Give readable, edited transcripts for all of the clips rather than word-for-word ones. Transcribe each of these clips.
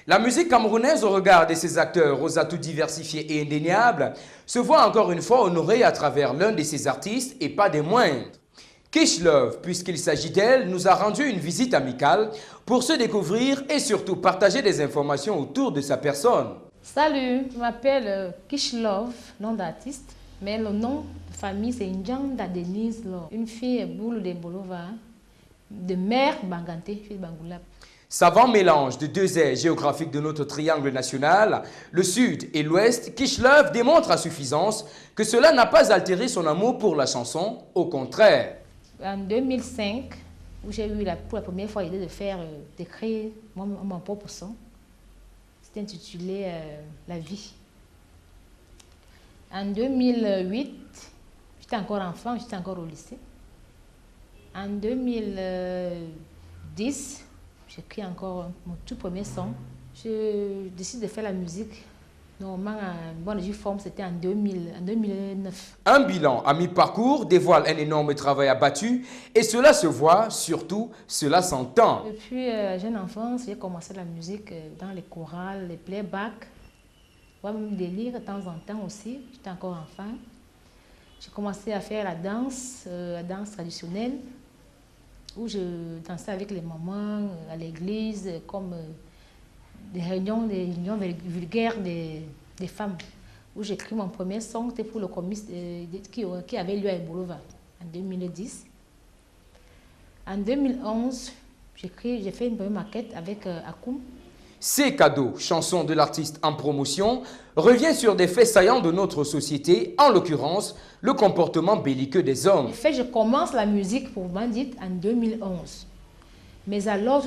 La musique camerounaise, au regard de ses acteurs aux atouts diversifiés et indéniables, se voit encore une fois honorée à travers l'un de ses artistes et pas des moindres. Kish Love, puisqu'il s'agit d'elle, nous a rendu une visite amicale pour se découvrir et surtout partager des informations autour de sa personne. Salut, je m'appelle Kish Love, nom d'artiste, mais le nom de famille c'est Njanda Denise Love, une fille boule de Bolova, de mère Bangante, fille de Bangoulap. Savant mélange de deux ailes géographiques de notre triangle national, le sud et l'ouest, Kish Love démontre à suffisance que cela n'a pas altéré son amour pour la chanson, au contraire. En 2005, où j'ai eu pour la première fois l'idée de créer mon propre son, c'était intitulé La vie. En 2008, j'étais encore enfant, j'étais encore au lycée. En 2010, j'écris encore mon tout premier son. Je décide de faire la musique. Normalement, en bonne forme, c'était en 2009. Un bilan à mi-parcours dévoile un énorme travail abattu et cela se voit, surtout, cela s'entend. Depuis jeune enfance, j'ai commencé la musique dans les chorales, les playbacks. Moi, même des livres de temps en temps aussi, j'étais encore enfant. J'ai commencé à faire la danse traditionnelle, où je dansais avec les mamans à l'église, comme des réunions vulgaires des femmes, où j'ai écrit mon premier son, c'était pour le comice qui avait lieu à Bolova en 2010. En 2011, j'ai fait une première maquette avec Akoum. Ces cadeaux, chansons de l'artiste en promotion, revient sur des faits saillants de notre société, en l'occurrence, le comportement belliqueux des hommes. En fait, je commence la musique pour Bandit en 2011. Mais alors,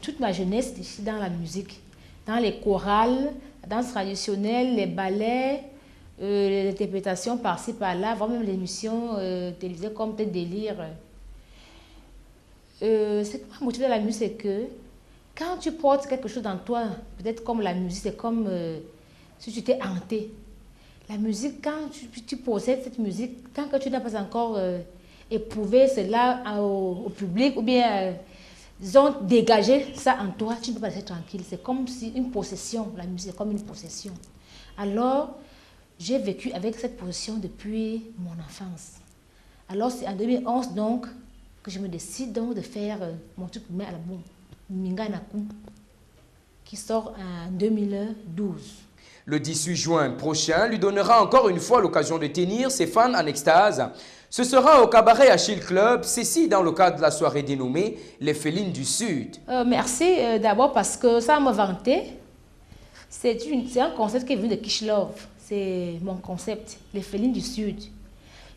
toute ma jeunesse, ici dans la musique, dans les chorales, la danse traditionnelle, les ballets, les interprétations par-ci, par-là, voire même l'émission télévisée comme Tête Délire. Ce qui m'a motivé dans la musique, c'est que quand tu portes quelque chose dans toi, peut-être comme la musique, c'est comme si tu t'es hanté. La musique, quand tu possèdes cette musique, tant que tu n'as pas encore éprouvé cela au public, ou bien disons dégager ça en toi, tu ne peux pas rester tranquille. C'est comme si une possession, la musique est comme une possession. Alors, j'ai vécu avec cette possession depuis mon enfance. Alors, c'est en 2011 donc que je me décide donc de faire mon tout premier album. Minga Nakou, qui sort en 2012. Le 18 juin prochain lui donnera encore une fois l'occasion de tenir ses fans en extase. Ce sera au cabaret Achille Club, ceci dans le cadre de la soirée dénommée Les Félines du Sud. Merci d'abord parce que ça m'a vanté. C'est un concept qui est venu de Kish Love. C'est mon concept, Les Félines du Sud.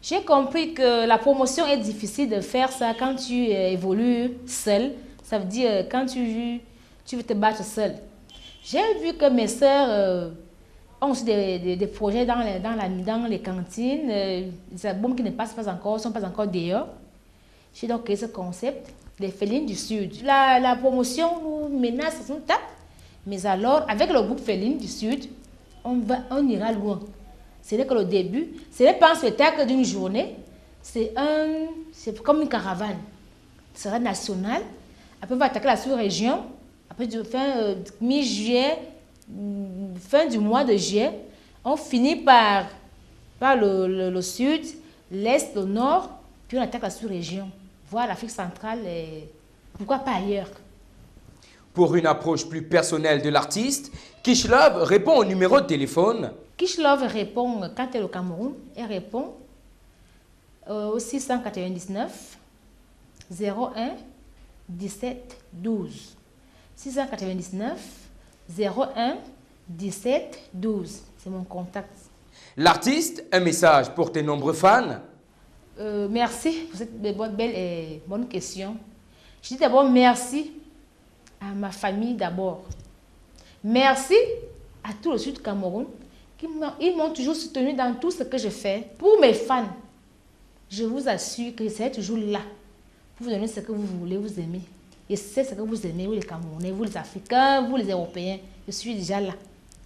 J'ai compris que la promotion est difficile de faire ça quand tu évolues seul. Ça veut dire quand tu veux te battre seul. J'ai vu que mes sœurs ont aussi des projets dans les cantines, des albums qui ne passent pas encore, ne sont pas encore dehors. J'ai donc créé ce concept, les Félines du Sud. La promotion nous menace, nous tape. Mais alors, avec le groupe Félines du Sud, on ira loin. Ce n'est que le début. Ce n'est pas un spectacle d'une journée. C'est comme une caravane. Ce sera national. Après, on va attaquer la sous-région. Après, fin mi-juillet, fin du mois de juillet, on finit par le sud, l'est, le nord, puis on attaque la sous-région, voire l'Afrique centrale et pourquoi pas ailleurs. Pour une approche plus personnelle de l'artiste, Kish Love répond au numéro de téléphone. Kish Love répond, quand elle est au Cameroun, elle répond au 699 01 17 12. 699 01 17 12. C'est mon contact. L'artiste, un message pour tes nombreux fans. Merci pour cette belle et bonne question. Je dis d'abord merci à ma famille d'abord. Merci à tout le Sud Cameroun. Ils m'ont toujours soutenu dans tout ce que je fais. Pour mes fans, je vous assure que je serai toujours là pour vous donner ce que vous voulez, vous aimez. Et c'est ce que vous aimez, vous les Camerounais, vous les Africains, vous les Européens. Je suis déjà là.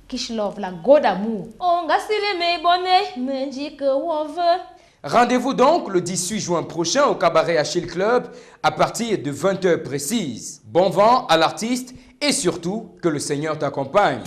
Kish Love, la go d'amour. On gasse mes bonnets, me dit que on veut. Rendez-vous donc le 18 juin prochain au cabaret Achille Club à partir de 20 h précises. Bon vent à l'artiste et surtout que le Seigneur t'accompagne.